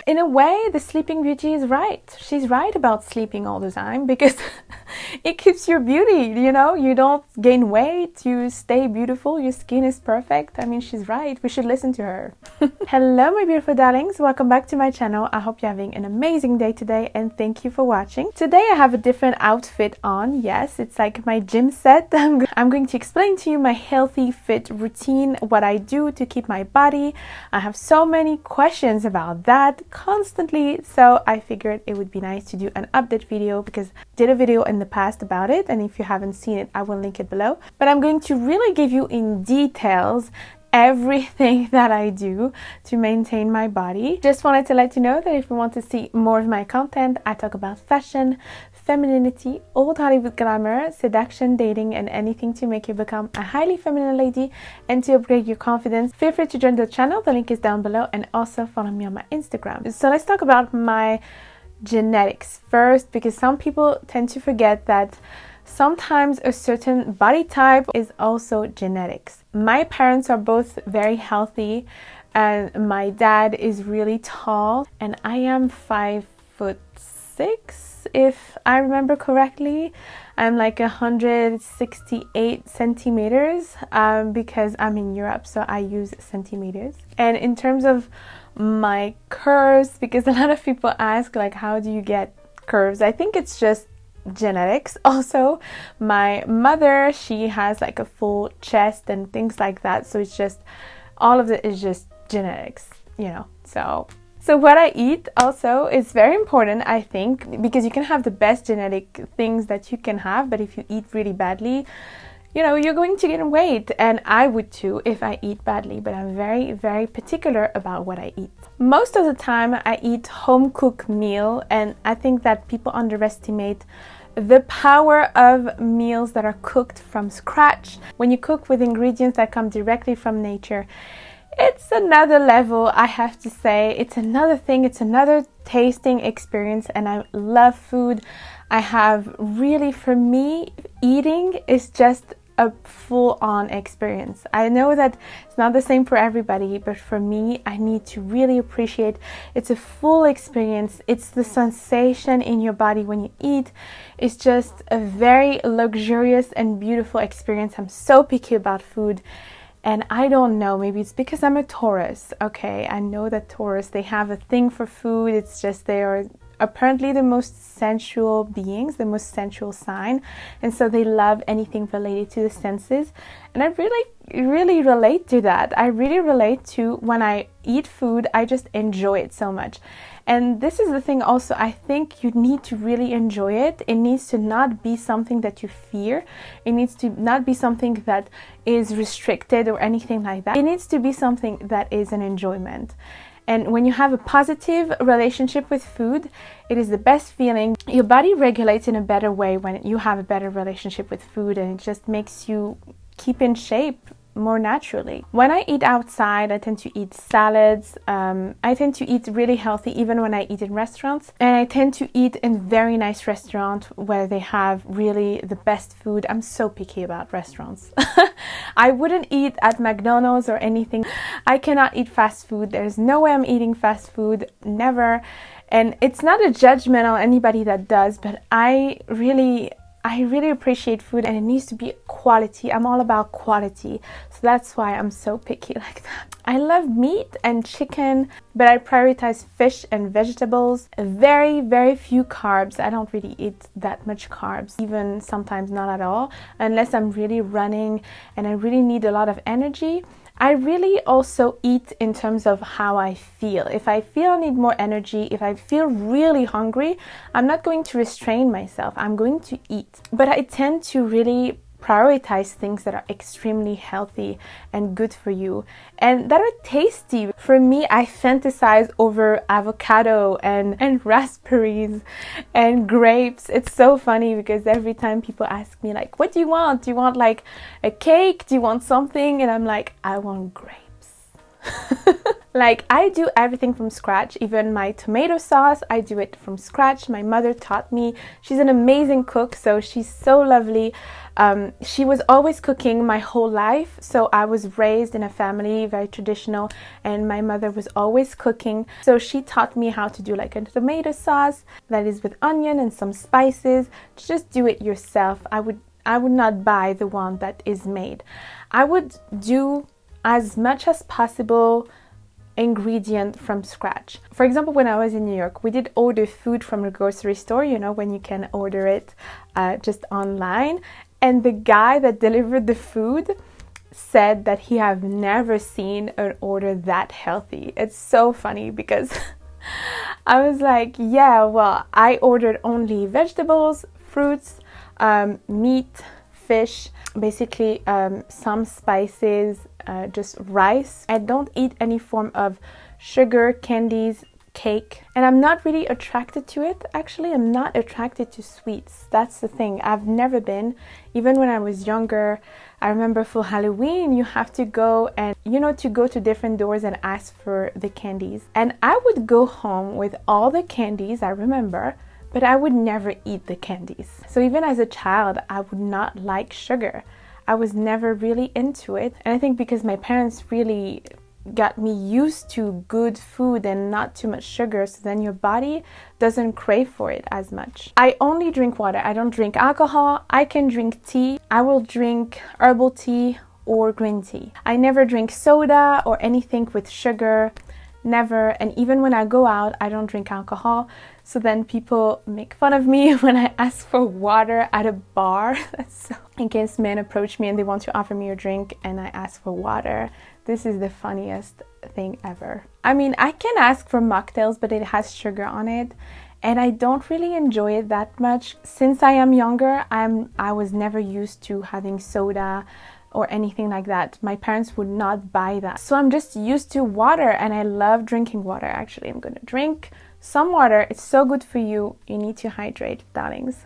In a way, the Sleeping Beauty is right. She's right about sleeping all the time because it keeps your beauty, you know? You don't gain weight, you stay beautiful, your skin is perfect. I mean, she's right. We should listen to her. Hello, my beautiful darlings. Welcome back to my channel. I hope you're having an amazing day today and thank you for watching. Today I have a different outfit on. Yes, it's like my gym set. I'm going to explain to you my healthy fit routine, what I do to keep my body. I have so many questions about that constantly, so I figured it would be nice to do an update video because I did a video in the past about it, and if you haven't seen it, I will link it below. But I'm going to really give you in details everything that I do to maintain my body. Just wanted to let you know that if you want to see more of my content, I talk about fashion, femininity, old Hollywood glamour, seduction, dating, and anything to make you become a highly feminine lady and to upgrade your confidence. Feel free to join the channel, the link is down below, and also follow me on my Instagram. So let's talk about my genetics first, because some people tend to forget that sometimes a certain body type is also genetics. My parents are both very healthy, and my dad is really tall, and I am 5'6", if I remember correctly. I'm like 168 centimeters because I'm in Europe, so I use centimeters. And in terms of my curves, because a lot of people ask like, how do you get curves? I think it's just genetics. Also, my mother, she has like a full chest and things like that, so it's just, all of it is just genetics, you know. So what I eat also is very important, I think, because you can have the best genetic things that you can have, but if you eat really badly, you know, you're going to gain weight, and I would too if I eat badly, but I'm very, very particular about what I eat. Most of the time I eat home-cooked meal, and I think that people underestimate the power of meals that are cooked from scratch. When you cook with ingredients that come directly from nature, it's another level, I have to say. It's another thing, it's another tasting experience, and I love food. I have really, for me, eating is just a full-on experience. I know that it's not the same for everybody, but for me, I need to really appreciate it's a full experience. It's the sensation in your body when you eat. It's just a very luxurious and beautiful experience. I'm so picky about food. And I don't know, maybe it's because I'm a Taurus. Okay, I know that Taurus, they have a thing for food. It's just they are apparently the most sensual beings, the most sensual sign. And so they love anything related to the senses. And I really relate to that. I really relate to when I eat food, I just enjoy it so much. And this is the thing also, I think you need to really enjoy it. It needs to not be something that you fear. It needs to not be something that is restricted or anything like that. It needs to be something that is an enjoyment. And when you have a positive relationship with food, it is the best feeling. Your body regulates in a better way when you have a better relationship with food, and it just makes you keep in shape more naturally. When I eat outside, I tend to eat salads. I tend to eat really healthy even when I eat in restaurants, and I tend to eat in very nice restaurants where they have really the best food. I'm so picky about restaurants. I wouldn't eat at McDonald's or anything. I cannot eat fast food. There's no way I'm eating fast food, never. And it's not a judgment on anybody that does, but I really appreciate food, and it needs to be quality. I'm all about quality. So that's why I'm so picky like that. I love meat and chicken, but I prioritize fish and vegetables. Very, very few carbs. I don't really eat that much carbs, even sometimes not at all, unless I'm really running and I really need a lot of energy. I really also eat in terms of how I feel. If I feel I need more energy, if I feel really hungry, I'm not going to restrain myself. I'm going to eat. But I tend to really prioritize things that are extremely healthy and good for you and that are tasty. For me, I fantasize over avocado and raspberries and grapes. It's so funny because every time people ask me like, what do you want? Do you want like a cake? Do you want something? And I'm like, I want grapes. Like, I do everything from scratch. Even my tomato sauce, I do it from scratch. My mother taught me. She's an amazing cook, so she's so lovely. She was always cooking my whole life, so I was raised in a family very traditional, and my mother was always cooking. So she taught me how to do like a tomato sauce that is with onion and some spices. Just do it yourself. I would not buy the one that is made. I would do as much as possible ingredient from scratch. For example, when I was in New York, we did order food from the grocery store, you know, when you can order it just online. And the guy that delivered the food said that he have never seen an order that healthy. It's so funny because I was like, yeah, well, I ordered only vegetables, fruits, meat, fish, basically some spices, just rice. I don't eat any form of sugar, candies, cake, and I'm not really attracted to it. Actually, I'm not attracted to sweets. That's the thing. I've never been. Even when I was younger, I remember for Halloween you have to go and, you know, to go to different doors and ask for the candies, and I would go home with all the candies, I remember, but I would never eat the candies. So even as a child, I would not like sugar. I was never really into it. And I think because my parents really got me used to good food and not too much sugar, so then your body doesn't crave for it as much. I only drink water. I don't drink alcohol. I can drink tea. I will drink herbal tea or green tea. I never drink soda or anything with sugar. Never. And even when I go out, I don't drink alcohol. So then people make fun of me when I ask for water at a bar. That's so... In case men approach me and they want to offer me a drink and I ask for water, this is the funniest thing ever. I mean, I can ask for mocktails, but it has sugar on it, and I don't really enjoy it that much. Since I am younger, I was never used to having soda or anything like that. My parents would not buy that. So I'm just used to water, and I love drinking water. Actually, I'm gonna drink some water. It's so good for you. You need to hydrate, darlings.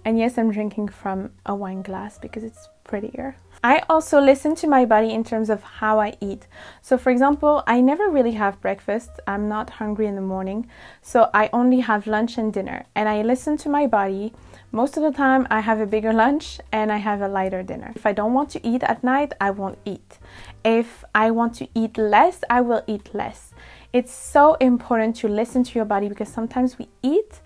And yes, I'm drinking from a wine glass because it's prettier. I also listen to my body in terms of how I eat. So for example, I never really have breakfast. I'm not hungry in the morning. So I only have lunch and dinner. And I listen to my body. Most of the time I have a bigger lunch and I have a lighter dinner. If I don't want to eat at night, I won't eat. If I want to eat less, I will eat less. It's so important to listen to your body because sometimes we eat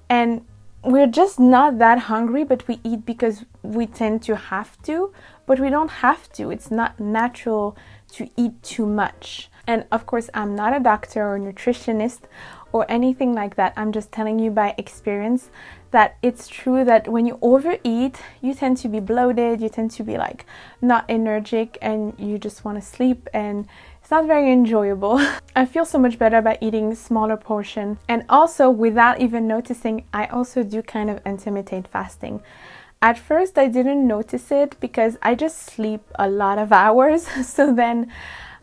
and we're just not that hungry, but we eat because we tend to have to, but we don't have to. It's not natural to eat too much. And of course, I'm not a doctor or a nutritionist or anything like that. I'm just telling you by experience that it's true that when you overeat, you tend to be bloated, you tend to be like not energetic, and you just want to sleep, and it's not very enjoyable. I feel so much better by eating smaller portion. And also, without even noticing, I also do kind of intermittent fasting. At first, I didn't notice it because I just sleep a lot of hours. So then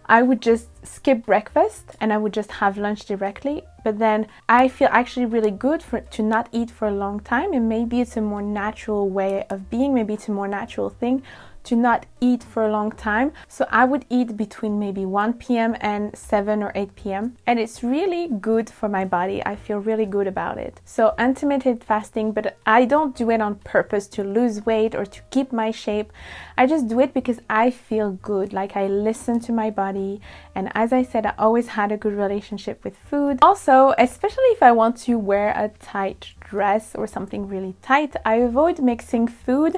I would just skip breakfast and I would just have lunch directly. But then I feel actually really good to not eat for a long time. And maybe it's a more natural way of being. Maybe it's a more natural thing to not eat for a long time. So I would eat between maybe 1 p.m. and 7 or 8 p.m. And it's really good for my body. I feel really good about it. So intermittent fasting, but I don't do it on purpose to lose weight or to keep my shape. I just do it because I feel good. Like, I listen to my body. And as I said, I always had a good relationship with food. Also, especially if I want to wear a tight dress or something really tight, I avoid mixing food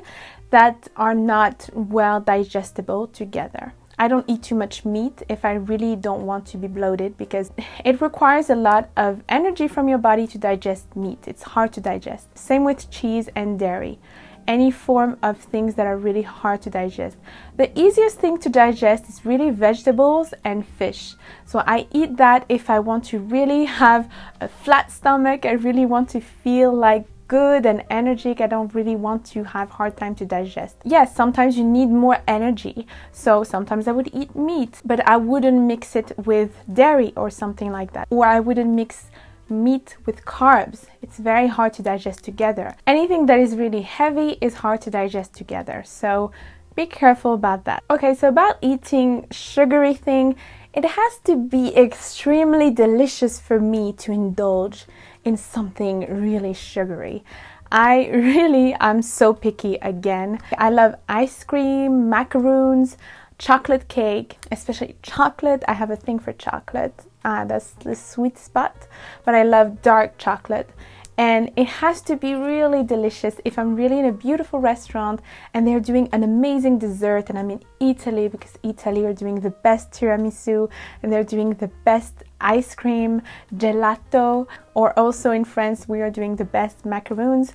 that are not well digestible together. I don't eat too much meat if I really don't want to be bloated because it requires a lot of energy from your body to digest meat. It's hard to digest. Same with cheese and dairy. Any form of things that are really hard to digest. The easiest thing to digest is really vegetables and fish. So I eat that if I want to really have a flat stomach. I really want to feel like good and energetic. I don't really want to have hard time to digest. Yes, sometimes you need more energy. So sometimes I would eat meat, but I wouldn't mix it with dairy or something like that. Or I wouldn't mix meat with carbs. It's very hard to digest together. Anything that is really heavy is hard to digest together. So be careful about that. Okay, so about eating sugary thing, It has to be extremely delicious for me to indulge in something really sugary. I'm so picky again. I love ice cream, macaroons, chocolate cake, especially chocolate. I have a thing for chocolate. That's the sweet spot. But I love dark chocolate. And it has to be really delicious if I'm really in a beautiful restaurant and they're doing an amazing dessert, and I'm in Italy because Italy are doing the best tiramisu and they're doing the best ice cream, gelato, or also in France we are doing the best macaroons.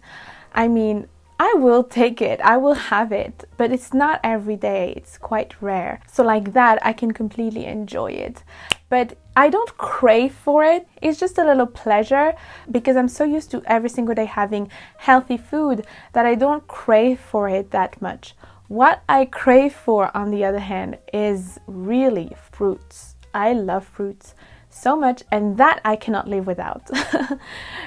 I mean, I will take it, I will have it, but it's not every day, it's quite rare. So like that, I can completely enjoy it. But I don't crave for it, it's just a little pleasure because I'm so used to every single day having healthy food that I don't crave for it that much. What I crave for, on the other hand, is really fruits. I love fruits so much, and that I cannot live without.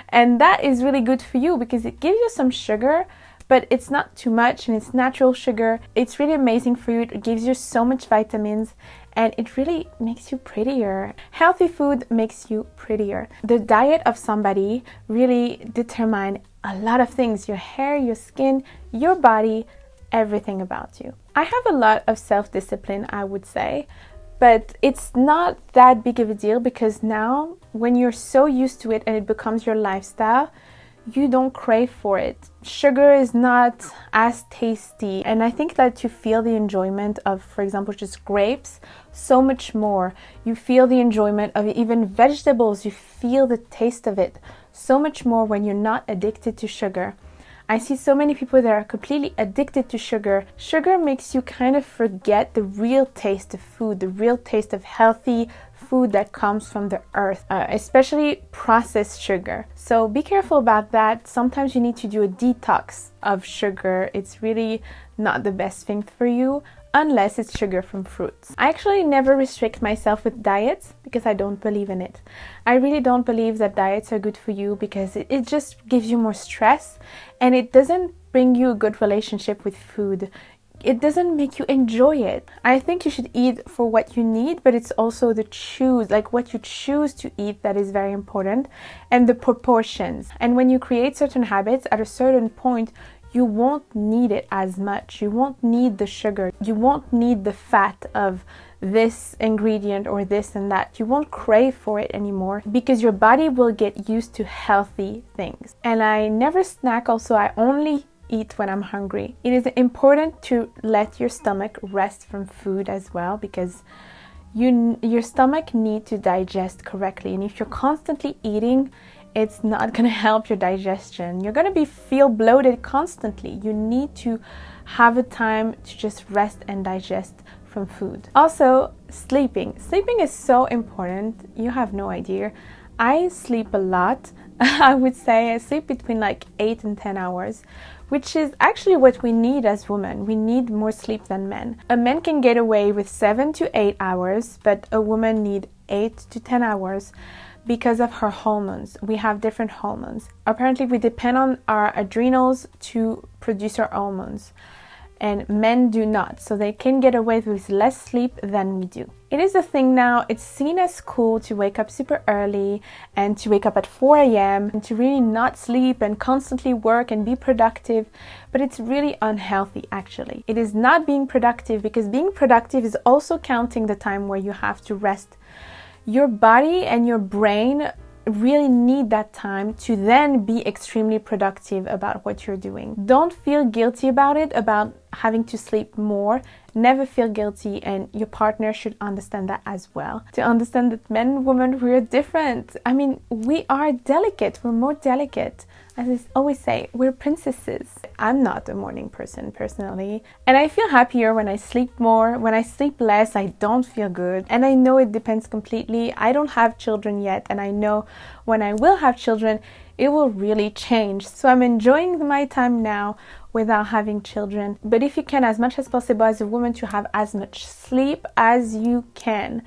And that is really good for you because it gives you some sugar, but it's not too much and it's natural sugar. It's really amazing for you. It gives you so much vitamins and it really makes you prettier. Healthy food makes you prettier. The diet of somebody really determines a lot of things: your hair, your skin, your body, everything about you. I have a lot of self-discipline, I would say, but it's not that big of a deal because now when you're so used to it and it becomes your lifestyle, you don't crave for it. Sugar is not as tasty, and I think that you feel the enjoyment of, for example, just grapes so much more. You feel the enjoyment of even vegetables. You feel the taste of it so much more when you're not addicted to sugar. I see so many people that are completely addicted to sugar. Sugar makes you kind of forget the real taste of food, the real taste of healthy food that comes from the earth, especially processed sugar. So be careful about that. Sometimes you need to do a detox of sugar. It's really not the best thing for you unless it's sugar from fruits. I actually never restrict myself with diets because I don't believe in it. I really don't believe that diets are good for you because it just gives you more stress and it doesn't bring you a good relationship with food. It doesn't make you enjoy it. I think you should eat for what you need, but it's also the choose, like what you choose to eat, that is very important, and the proportions. And when you create certain habits, at a certain point, you won't need it as much. You won't need the sugar. You won't need the fat of this ingredient or this and that. You won't crave for it anymore because your body will get used to healthy things. And I never snack also. I only eat when I'm hungry. It is important to let your stomach rest from food as well because your stomach needs to digest correctly. And if you're constantly eating, it's not going to help your digestion. You're going to feel bloated constantly. You need to have a time to just rest and digest from food. Also, sleeping. Sleeping is so important. You have no idea. I sleep a lot. I would say I sleep between like 8 and 10 hours, which is actually what we need as women. We need more sleep than men. A man can get away with 7 to 8 hours, but a woman needs 8 to 10 hours because of her hormones. We have different hormones. Apparently, we depend on our adrenals to produce our hormones, and men do not, so they can get away with less sleep than we do. It is a thing now. It's seen as cool to wake up super early and to wake up at 4 a.m. and to really not sleep and constantly work and be productive, but it's really unhealthy actually. It is not being productive because being productive is also counting the time where you have to rest. Your body and your brain really need that time to then be extremely productive about what you're doing. Don't feel guilty about it, about having to sleep more. Never feel guilty, and your partner should understand that as well. To understand that men and women, we're different. I mean, we are delicate. We're more delicate. As I always say, we're princesses. I'm not a morning person personally, and I feel happier when I sleep more. When I sleep less, I don't feel good, and I know it depends completely. I don't have children yet, and I know when I will have children, it will really change. So I'm enjoying my time now without having children. But if you can, as much as possible as a woman, to have as much sleep as you can.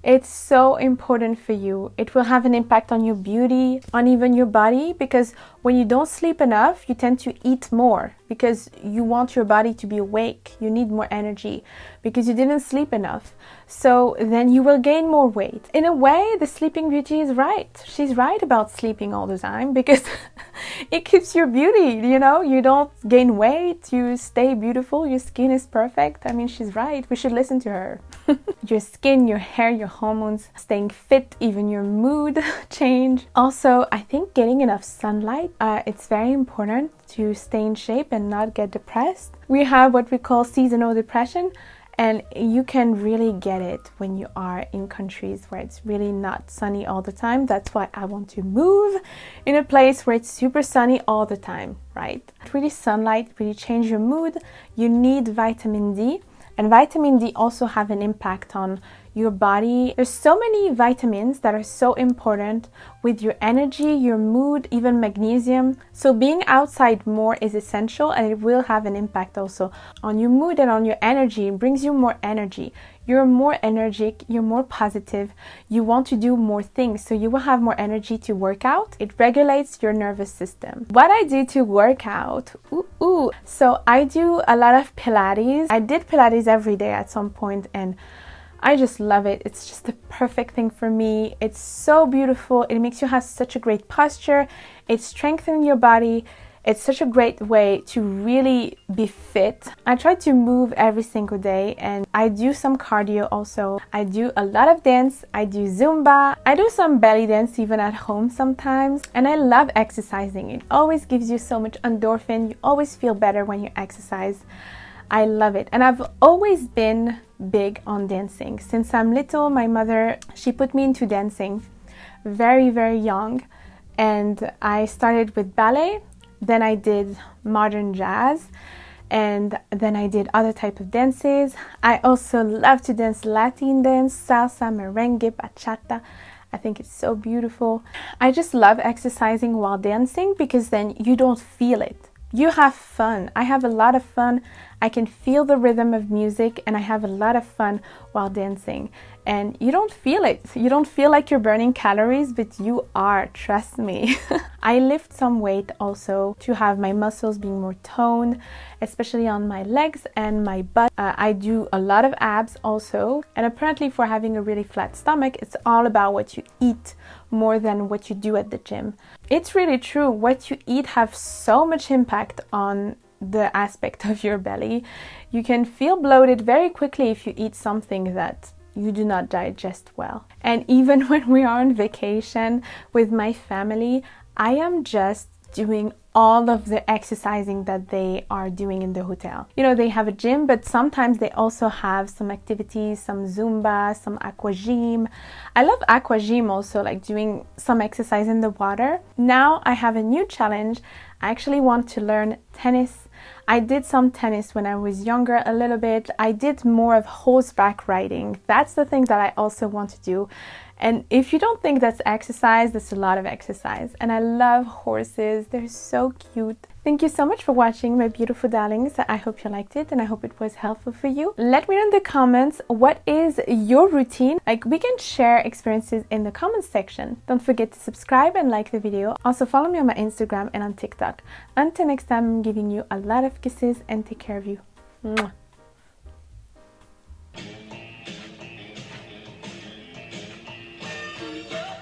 It's so important for you. It will have an impact on your beauty, on even your body, because when you don't sleep enough, you tend to eat more because you want your body to be awake. You need more energy because you didn't sleep enough. So then you will gain more weight. In a way, the Sleeping Beauty is right. She's right about sleeping all the time because it keeps your beauty, you know? You don't gain weight, you stay beautiful, your skin is perfect. I mean, she's right. We should listen to her. Your skin, your hair, your hormones, staying fit, even your mood change. Also, I think getting enough sunlight, it's very important to stay in shape and not get depressed. We have what we call seasonal depression, and you can really get it when you are in countries where it's really not sunny all the time. That's why I want to move in a place where it's super sunny all the time, right? Really, sunlight really changes your mood. You need vitamin D. And vitamin D also have an impact on your body. There's so many vitamins that are so important with your energy, your mood, even magnesium. So being outside more is essential, and it will have an impact also on your mood and on your energy. It brings you more energy. You're more energetic, you're more positive, you want to do more things, so you will have more energy to work out. It regulates your nervous system. What I do to work out, so I do a lot of Pilates. I did Pilates every day at some point, and I just love it. It's just the perfect thing for me. It's so beautiful. It makes you have such a great posture. It strengthens your body. It's such a great way to really be fit. I try to move every single day, and I do some cardio also. I do a lot of dance. I do Zumba. I do some belly dance even at home sometimes. And I love exercising. It always gives you so much endorphin. You always feel better when you exercise. I love it. And I've always been big on dancing. Since I'm little, my mother, she put me into dancing very, very young. And I started with ballet. Then I did modern jazz, and then I did other type of dances. I also love to dance Latin dance, salsa, merengue, bachata. I think it's so beautiful. I just love exercising while dancing because then you don't feel it. You have fun. I have a lot of fun. I can feel the rhythm of music, and I have a lot of fun while dancing. And you don't feel it. You don't feel like you're burning calories, but you are, trust me. I lift some weight also to have my muscles being more toned, especially on my legs and my butt. I do a lot of abs also. And apparently for having a really flat stomach, it's all about what you eat more than what you do at the gym. It's really true. What you eat have so much impact on the aspect of your belly. You can feel bloated very quickly if you eat something that you do not digest well. And even when we are on vacation with my family, I am just doing all of the exercising that they are doing in the hotel. You know, they have a gym, but sometimes they also have some activities, some Zumba, some aqua gym. I love aqua gym also, like doing some exercise in the water. Now I have a new challenge. I actually want to learn tennis. I did some tennis when I was younger a little bit. I did more of horseback riding. That's the thing that I also want to do. And if you don't think that's exercise, that's a lot of exercise. And I love horses. They're so cute. Thank you so much for watching, my beautiful darlings. I hope you liked it and I hope it was helpful for you. Let me know in the comments, what is your routine? Like, we can share experiences in the comments section. Don't forget to subscribe and like the video. Also follow me on my Instagram and on TikTok. Until next time, I'm giving you a lot of kisses and take care of you. Mwah.